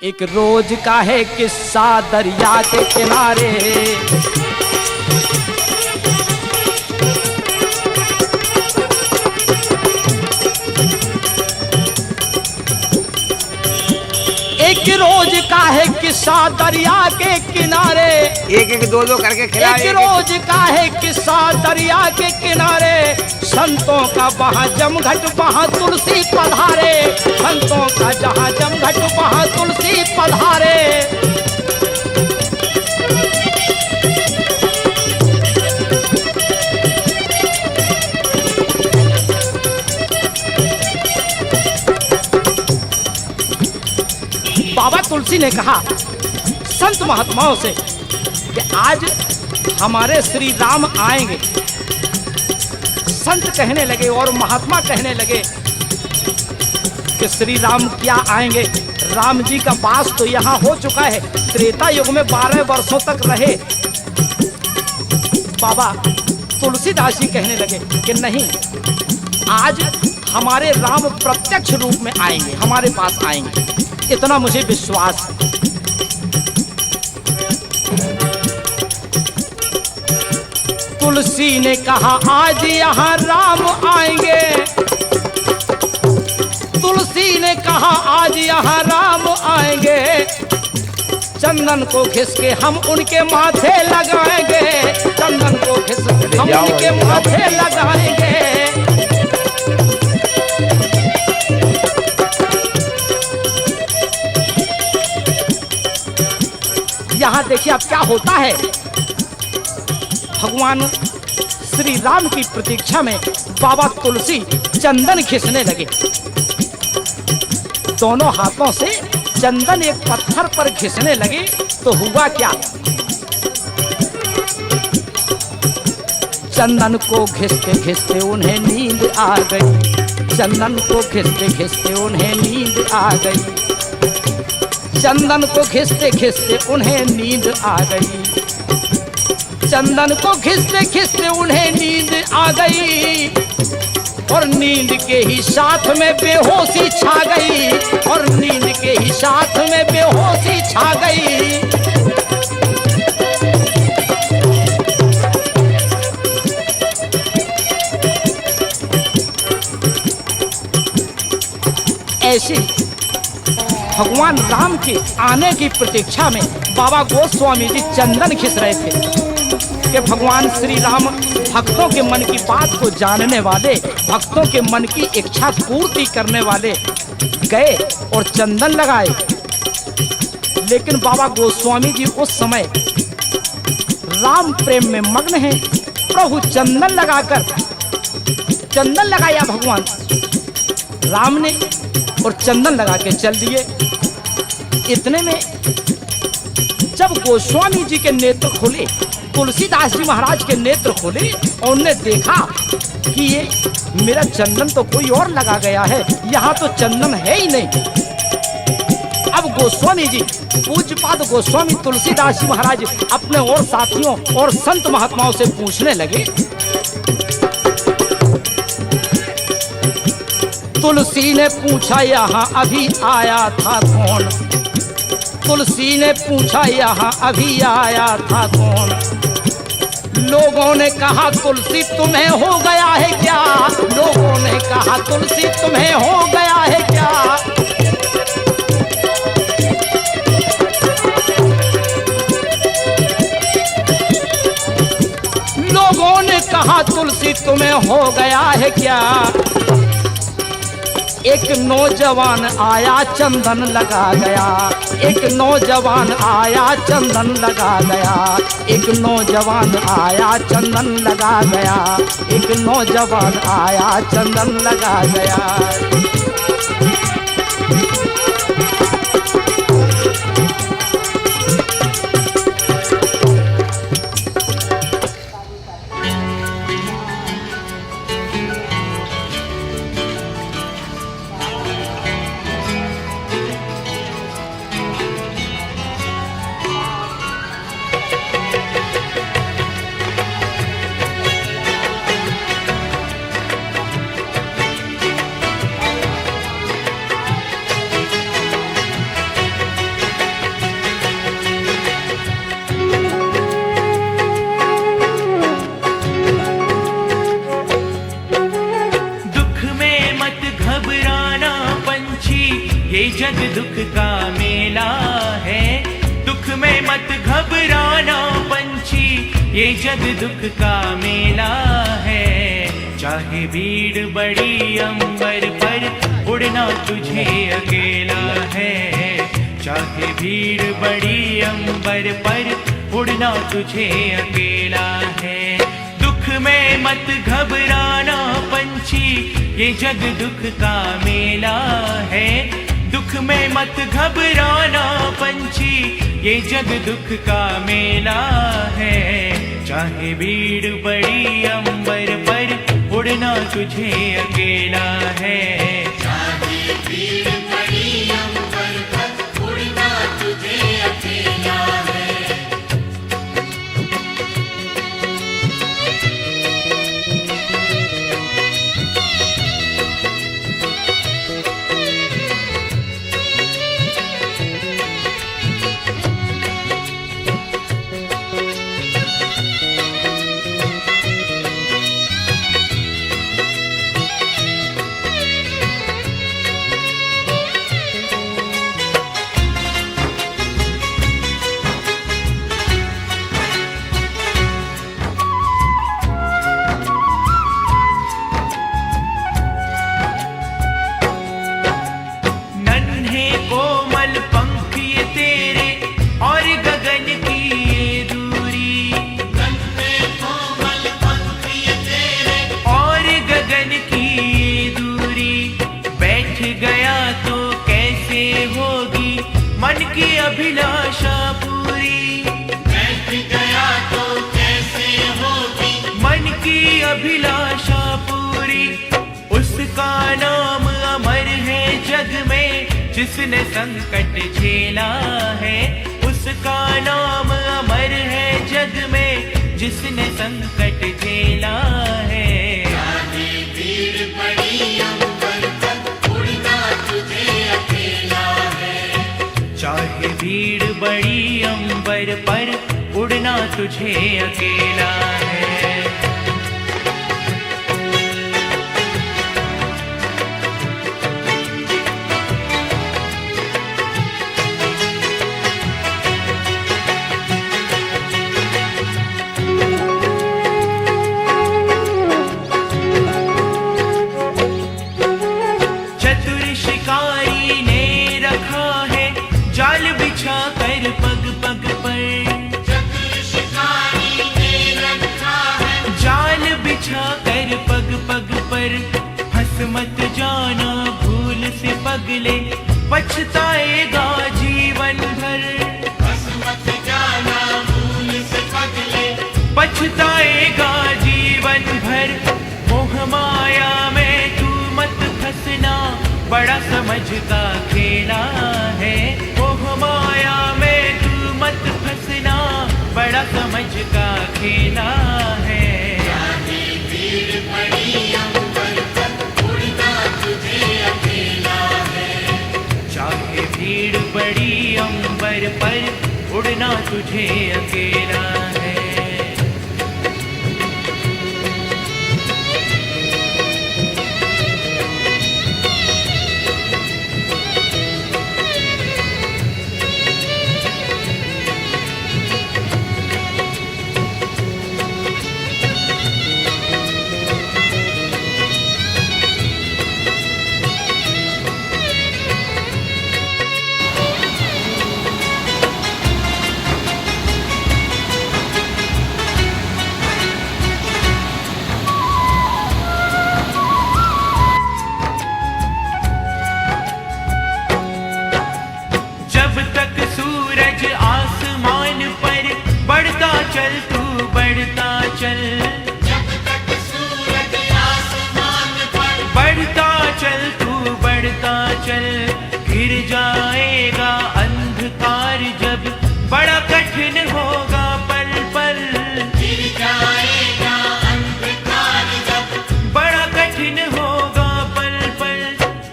एक रोज का है किस्सा दरिया के किनारे। एक रोज का है किस्सा दरिया के किनारे। एक एक दो दो करके खिला। एक रोज का है किस्सा दरिया के किनारे। संतों का वहाँ जमघट वहाँ तुलसी पधारे। संतों का जहाँ जमघट वहाँ तुलसी पधारे। बाबा तुलसी ने कहा संत महात्माओं से कि आज हमारे श्री राम आएंगे। संत कहने लगे और महात्मा कहने लगे कि श्री राम क्या आएंगे, राम जी का वास तो यहाँ हो चुका है। त्रेता युग में 12 वर्षों तक रहे। बाबा तुलसीदास जी कहने लगे कि नहीं, आज हमारे राम प्रत्यक्ष रूप में आएंगे, हमारे पास आएंगे, इतना मुझे विश्वास है। तुलसी ने कहा आज यहाँ राम आएंगे। तुलसी ने कहा आज यहाँ राम आएंगे। चंदन को घिस के हम उनके माथे लगाएंगे। चंदन को घिस के हम उनके माथे लगाएंगे। यहाँ देखिए अब क्या होता है। भगवान श्री राम की प्रतीक्षा में बाबा तुलसी चंदन खींचने लगे। दोनों हाथों से चंदन एक पत्थर पर घिसने लगे तो हुआ क्या, चंदन को घिसते घिसते उन्हें नींद आ गई। चंदन को घिसते घिसते उन्हें नींद आ गई। चंदन को घिसते घिसते उन्हें नींद आ गई। चंदन को घिसते घिसते उन्हें नींद आ गई। और नींद के ही साथ में बेहोशी छा गई। और नींद के ही साथ में बेहोशी छा गई। ऐसे भगवान राम के आने की प्रतीक्षा में बाबा गोस्वामी जी चंदन खींच रहे थे कि भगवान श्री राम भक्तों के मन की बात को जानने वाले, भक्तों के मन की इच्छा पूर्ति करने वाले गए और चंदन लगाए। लेकिन बाबा गोस्वामी जी उस समय राम प्रेम में मग्न हैं। प्रभु चंदन लगाकर, चंदन लगाया भगवान राम ने और चंदन लगा के चल दिए। इतने में जब गोस्वामी जी के नेत्र खुले, तुलसीदास जी महाराज के नेत्र खुले और उन्होंने देखा कि ये मेरा चंदन तो कोई और लगा गया है, यहाँ तो चंदन है ही नहीं। अब गोस्वामी जी, पूज्यपाद गोस्वामी तुलसीदास जी महाराज अपने और साथियों और संत महात्माओं से पूछने लगे, तुलसी ने पूछा यहाँ अभी आया था कौन। तुलसी ने पूछा यहाँ अभी आया था कौन। लोगों ने कहा तुलसी तुम्हें हो गया है क्या। लोगों ने कहा तुलसी तुम्हें हो गया है क्या। लोगों ने कहा तुलसी तुम्हें हो गया है क्या। एक नौजवान आया चंदन लगा गया। एक नौजवान आया चंदन लगा गया। एक नौजवान आया चंदन लगा गया। एक नौजवान आया चंदन लगा गया। दुख का मेला है। दुख में मत घबराना पंछी, ये जग दुख का मेला है। चाहे भीड़ बड़ी अंबर पर, उड़ना तुझे अकेला है। चाहे भीड़ बड़ी अंबर पर, उड़ना तुझे अकेला है। दुख में मत घबराना पंछी, ये जग दुख का मेला है। दुख में मत घबराना पंछी, ये जग दुख का मेला है। चाहे भीड़ बड़ी अंबर पर, उड़ना तुझे अकेला है। चाहे भीड़ बड़ी अंबर पर, उड़ना तुझे अकेला है। मन की अभिलाषा पूरी, बैठ गया तो कैसे होगी मन की अभिलाषा पूरी। उसका नाम अमर है जग में, जिसने संकट झेला है। उसका नाम अमर है जग में, जिसने संकट झेला है। चाहे भीड़ बड़ी अंबर पर, उड़ना तुझे अकेला है। चाहे भीड़ बड़ी अंबर पर, उड़ना तुझे अकेला है। चतुर शिकारी ने रखा है जाल बिछा कर पग पग पर। चतुर शिकारी ने रखा है जाल बिछा कर पग पग पर। हंस मत जाना भूल से पगले, पछताएगा जीवन भर। बस मत जाना भूल से पगले, पछताएगा जीवन भर। मोह माया में तू मत फंसना, बड़ा समझ का खेला है। मोह माया में तू मत फंसना, बड़ा समझ का खेला है। चाहे भीड़ बड़ी अंबर पर, उड़ना तुझे अकेला है। चाहे भीड़ बड़ी अंबर पर, उड़ना तुझे अकेला है। जब तक सूरज आसमान पर, बढ़ता चल तू बढ़ता चल। जब तक सूरज आसमान पर, बढ़ता चल तू बढ़ता चल। घिर जाएगा अंधकार जब, बड़ा कठिन होगा पल पल। गिर जाएगा अंधकार जब, बड़ा कठिन होगा पल पल।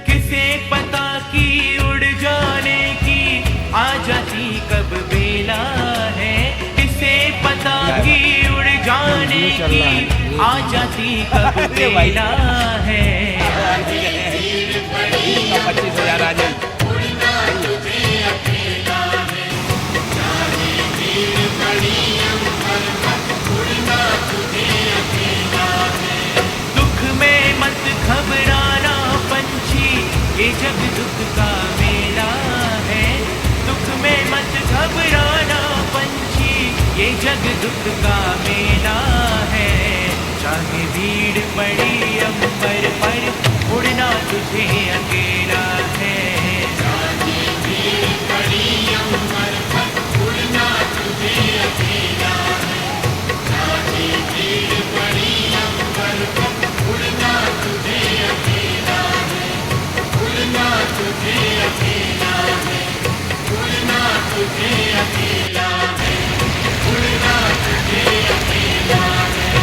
किसे पता कि उड़ जाने की आ जाती कब बेला है। किसे पता कि उड़ जाने की आ जाती कब बेला है। भीड़ बड़ी 25,000 आ जाए। उड़ना ये जग दुख का मेला है, दुख में मत घबराना पंछी, ये जग दुख का मेला है। चाहे भीड़ पड़ी अंबर पर, उड़ना तुझे अकेला है। चाहे भीड़ पड़ी अंबर पर, उड़ना तुझे अकेला है। चाहे भीड़ पड़ी अंबर पर, उड़ना तुझे अकेला है। उड़ना तुझे अकेला है। उड़ना तुझे अकेला है। उड़ना तुझे अकेला है।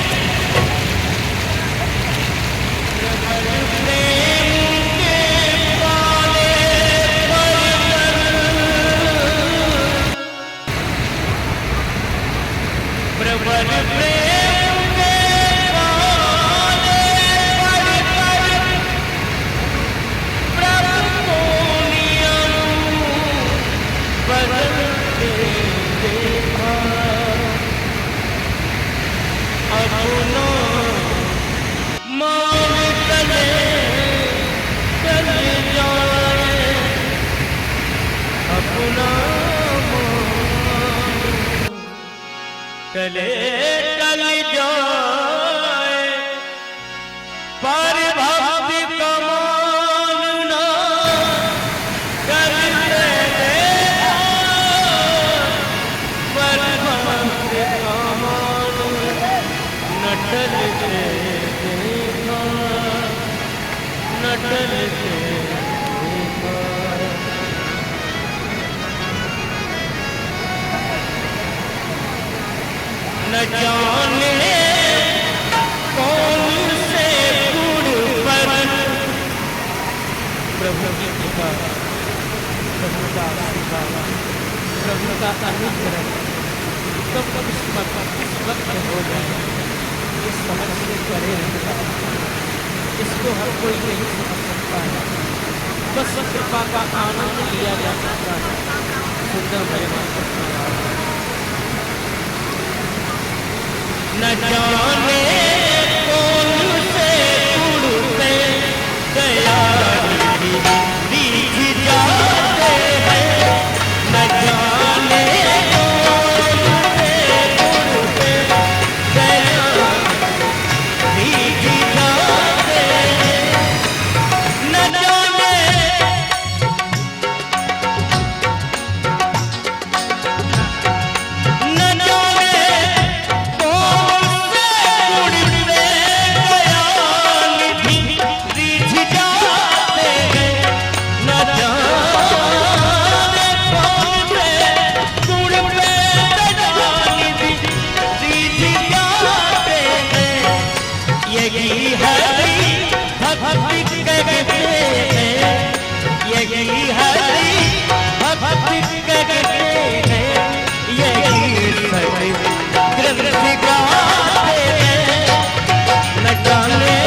चले चल जाए पर भक्ति कमाना करते पर भक्ति कमाना नटल से देखा नटल से न जाने कौन से गुरु पर प्रभु की कृपा, प्रभु का आशीर्वाद, प्रभु का अनुग्रह कब किस वक्त हो जाए इस समझ से परे रहता, इसको हर कोई नहीं समझ सकता है। बस कृपा का आनंद लिया जा सकता है। सुंदर महिमा न जाने कौन से गुरु से गया दीज जाते हैं। न जाने कौन से गुरु से गया दीज जाते हैं। न जाने न जाने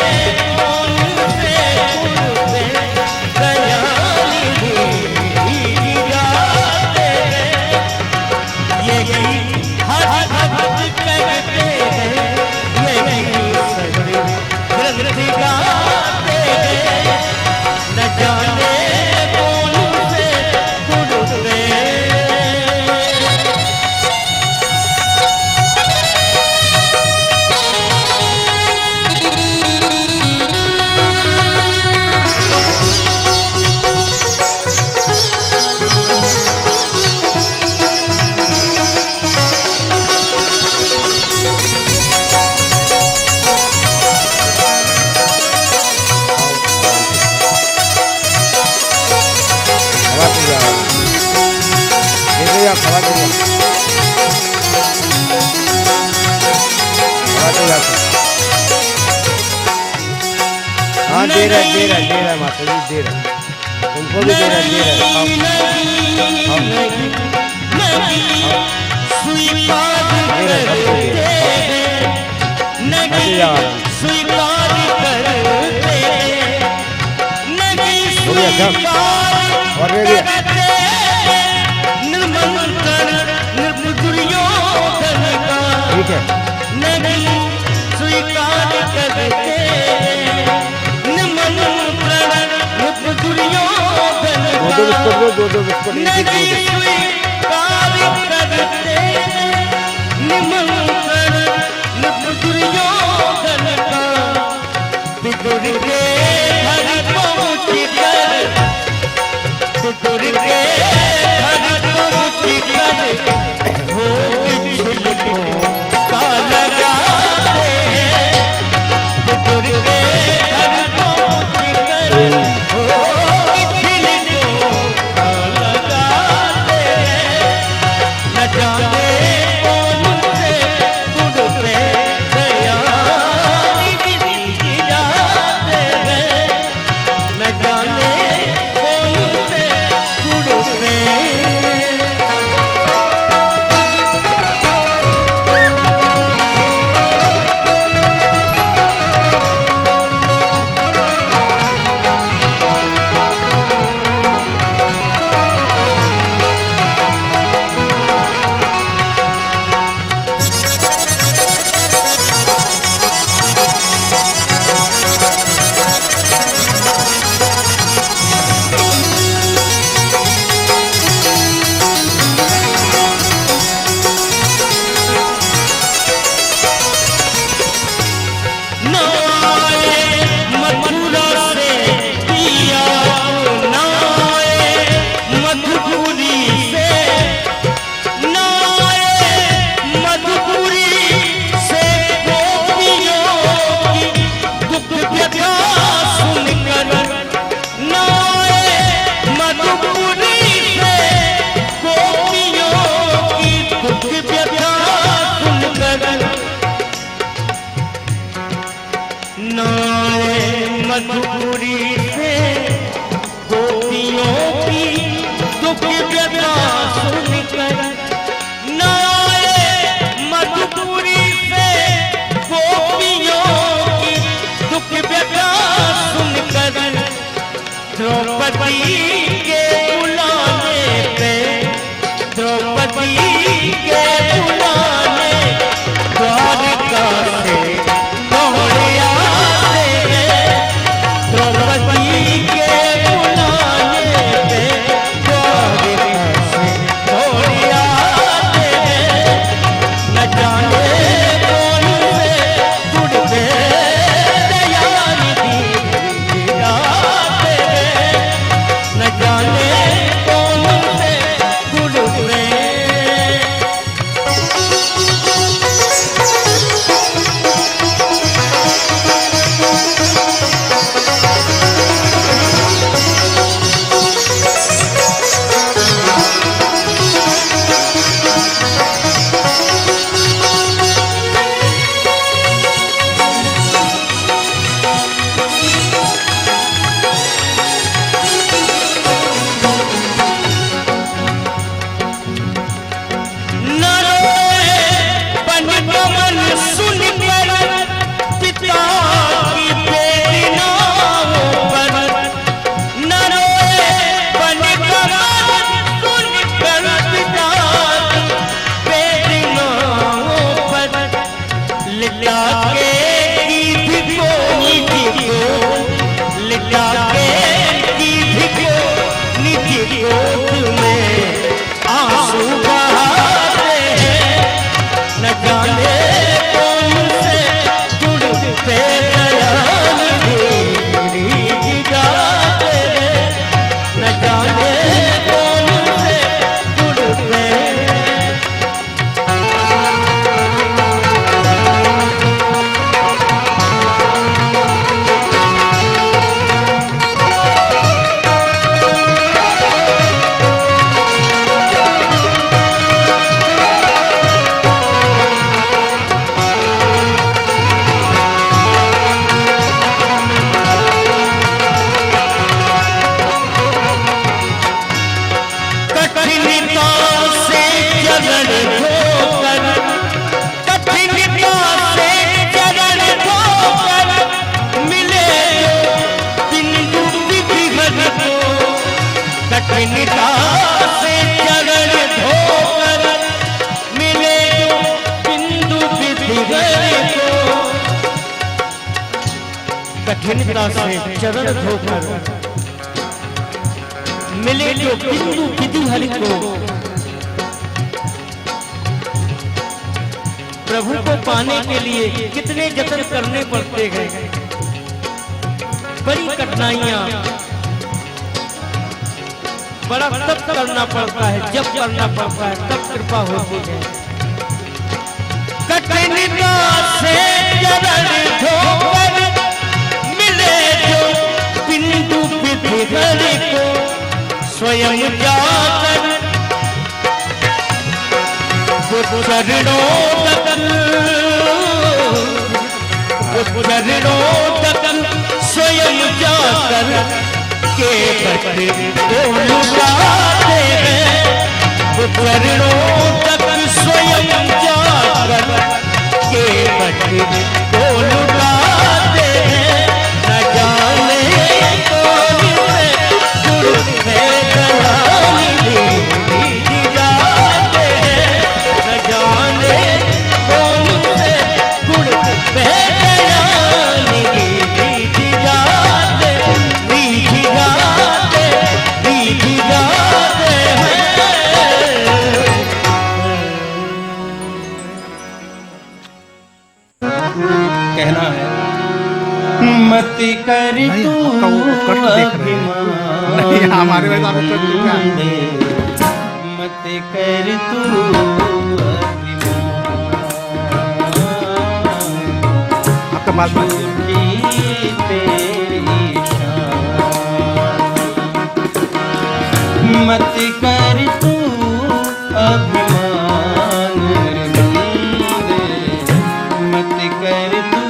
हाँ दे रहा माता जी दे रहा, उनको भी दे रहा ठीक है। स्वीकार करते निमंत्रण दुर्योधन दो बिस्कुट दो, दो बिस्कुट एक एक दो दो। मधुपुरी से गोपियों की दुख व्यथा सुनकर, नाए मधुपुरी से गोपियों की दुख व्यथा सुनकर, द्रौपदी के बुलाने पे, द्रौपदी के बुलाने द्वारिका से दौड़ आते हैं, द्रौपदी के बुलाने पे द्वारिका से दौड़ आते हैं, न जाने कौन से गुण पे दयानिधि आते हैं, न जाने कौन से गुण पे। कठिनता से चरण धोकर मिले बिंदु विधिगर को, कठिनता से चरण धोकर मिले जो बिंदु विधिहरि को, प्रभु को पाने के लिए कितने जतन करने पड़ते हैं, बड़ी कठिनाइयां, बड़ा तप करना पड़ता है, जब करना पड़ता है तब कृपा होती है। कठिनता से चरण धोकर मिले जो बिंदु विधिहरि को, स्वयं जाकर वो चरणों तक स्वयं जाकर के बटे को लुटाते हैं, वो चरणों तक स्वयं जाकर के बटे को लुटाते हैं। न जाने कौन है गुरु है दलाली लीजी जाते हैं, न जाने कौन है गुरु है दलाली लीजी जाते हैं। कहना है मत कर तू नहीं हमारे वैसा कष्ट क्या है? मत कर तू आपका बात तेरी मत कर तू अभिमान बंदे, मत कर तू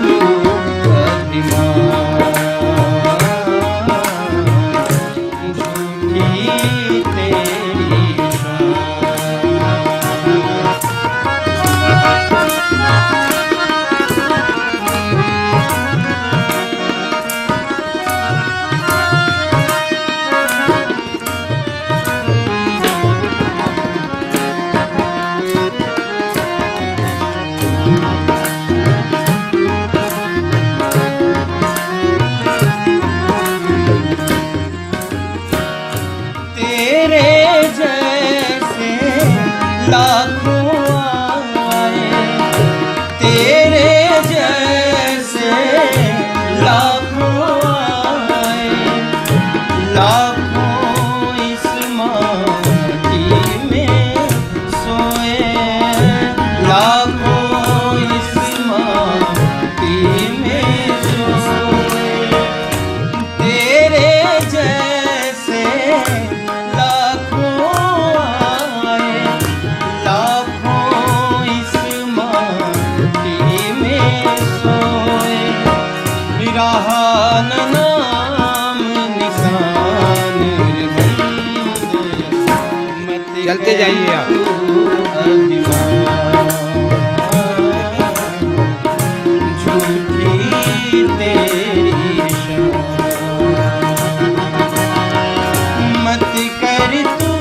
चलते जाइए आप। मत कर तू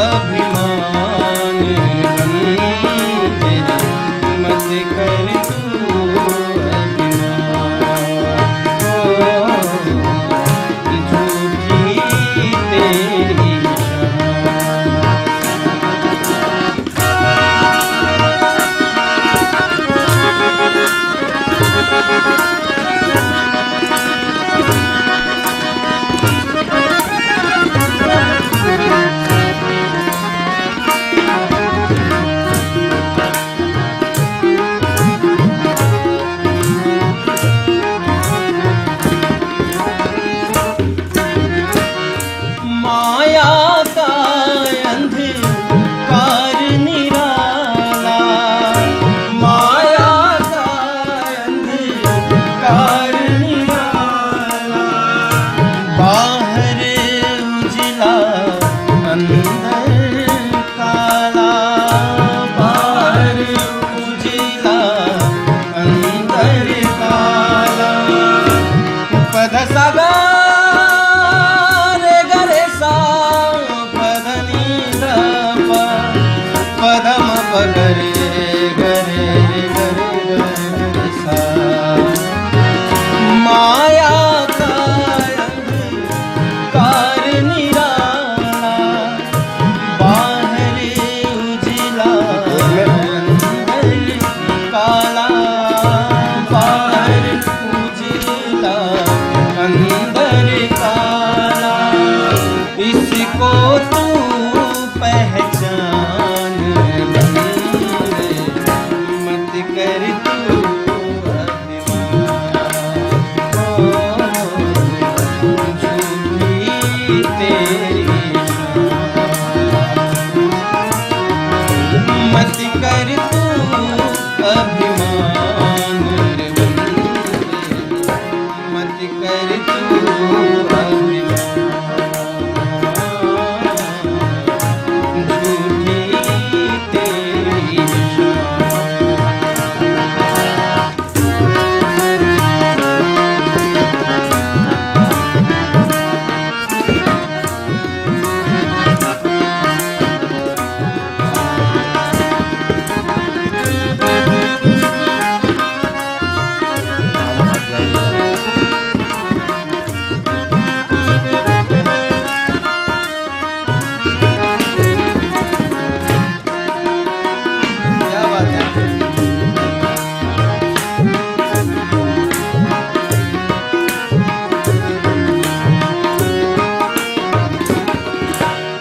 अभिमान, मत कर तू माया का अंधकार निराला, जान बंदे मत कर तू झूठी तेरी मत कर तू अभिमान रे बंदे मत कर तू अभिमान झूठी तेरी क्या बात है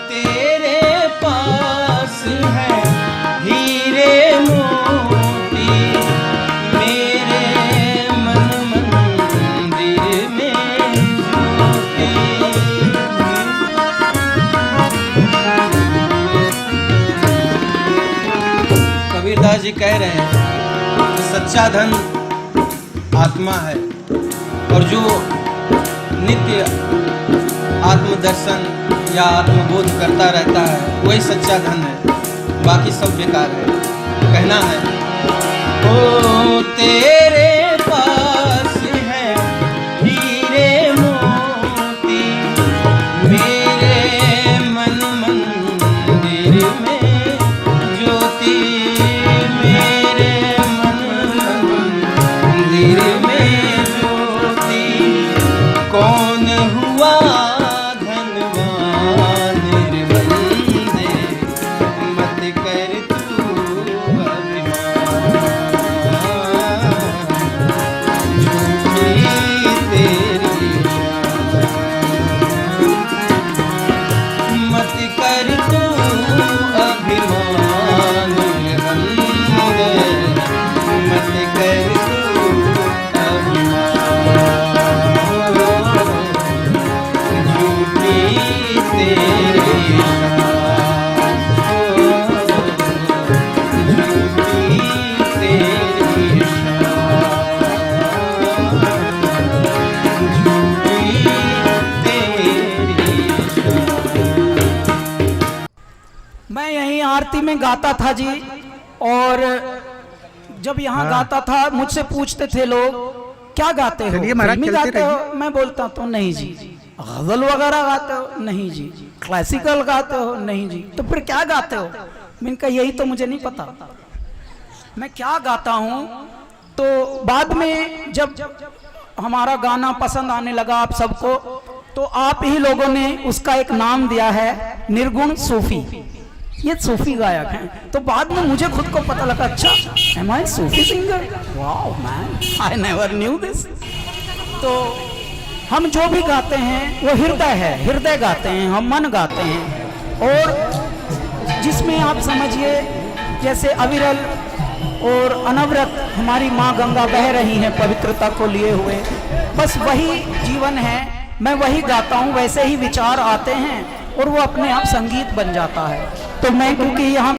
तेरे पास है हीरे मोती मेरे मन मंदिर में ज्योति कबीरदास जी कह रहे हैं कि सच्चा धन आत्मा है और जो नित्य आत्मदर्शन या आत्मबोध करता रहता है वही सच्चा धन है, बाकी सब बेकार है। कहना है ओ तेरे पास है हीरे मोती मेरे मन मंदिर में ज्योति मेरे मन मंदिर में ज्योति कौन हुआ धनवान रे बंदे मत कर तू अभिमान झूठी तेरी मत कर तू अभिमान रे बंदे मत कर तू अभिमान झूठी तेरी झूठी तेरी मैं यहीं आरती में गाता था जी, और जब यहाँ गाता था मुझसे पूछते थे लोग क्या गाते हो, फिल्मी गाते हो? मैं बोलता तो नहीं जी। गजल वगैरह गाते हो? नहीं जी। क्लासिकल गाते हो? नहीं जी। तो फिर क्या गाते हो? मैंने कहा यही तो मुझे नहीं पता मैं क्या गाता हूँ। तो बाद में जब हमारा गाना पसंद आने लगा आप सबको, तो आप ही लोगों ने उसका एक नाम दिया है निर्गुण सूफी। ये सूफी गायक हैं। तो बाद में मुझे खुद को पता लगा, अच्छा am I Sufi singer, wow man, I never knew this. तो हम जो भी गाते हैं वो हृदय है, हृदय गाते हैं, हम मन गाते हैं, और जिसमें आप समझिए जैसे अविरल और अनवरत हमारी माँ गंगा बह रही हैं पवित्रता को लिए हुए, बस वही जीवन है। मैं वही गाता हूँ, वैसे ही विचार आते हैं और वो अपने आप संगीत बन जाता है। तो मैं क्योंकि यहाँ